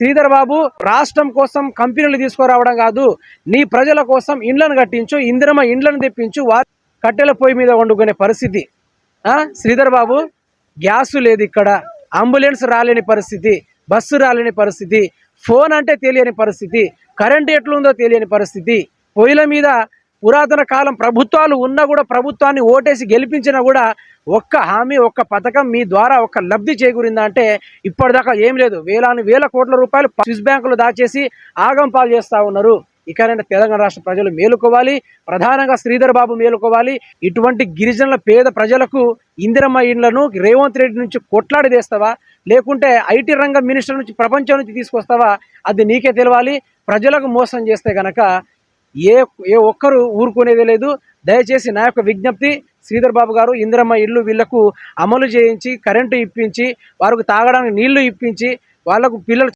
శ్రీధర్ బాబు రాష్ట్రం కోసం కంపెనీలు తీసుకురావడం కాదు, నీ ప్రజల కోసం ఇండ్లను కట్టించు, ఇందిరమ్మ ఇండ్లను తెప్పించు, వారి కట్టెల పొయ్యి మీద వండుకునే పరిస్థితి. శ్రీధర్ బాబు, గ్యాసు లేదు ఇక్కడ, అంబులెన్స్ రాలేని పరిస్థితి, బస్సు రాలేని పరిస్థితి, ఫోన్ అంటే తెలియని పరిస్థితి, కరెంట్ ఎట్లుందో తెలియని పరిస్థితి, పొయ్యిల మీద పురాతన కాలం ప్రభుత్వాలు ఉన్నా కూడా ప్రభుత్వాన్ని ఓటేసి గెలిపించినా కూడా ఒక్క హామీ, ఒక్క పథకం మీ ద్వారా ఒక్క లబ్ధి చేకూరిందా అంటే ఇప్పటిదాకా ఏం లేదు. వేల కోట్ల రూపాయలు స్విస్ బ్యాంకులు దాచేసి ఆగం పాలు చేస్తూ ఉన్నారు. ఇకనైనా తెలంగాణ రాష్ట్ర ప్రజలు మేలుకోవాలి, ప్రధానంగా శ్రీధర్ బాబు మేలుకోవాలి. ఇటువంటి గిరిజనుల పేద ప్రజలకు ఇందిరమ్మ ఇండ్లను రేవంత్ రెడ్డి నుంచి కొట్లాడి తెస్తావా, లేకుంటే ఐటీ రంగం మినిస్టర్ నుంచి ప్రపంచం నుంచి తీసుకొస్తావా, అది నీకే తెలవాలి. ప్రజలకు మోసం చేస్తే గనక ఏ ఒక్కరు ఊరుకునేది లేదు. దయచేసి నా యొక్క విజ్ఞప్తి, శ్రీధర్ బాబు గారు ఇందిరమ్మ ఇల్లు వీళ్లకు అమలు చేయించి, కరెంటు ఇప్పించి, వారికి తాగడానికి నీళ్లు ఇప్పించి, వాళ్ళకు పిల్లలు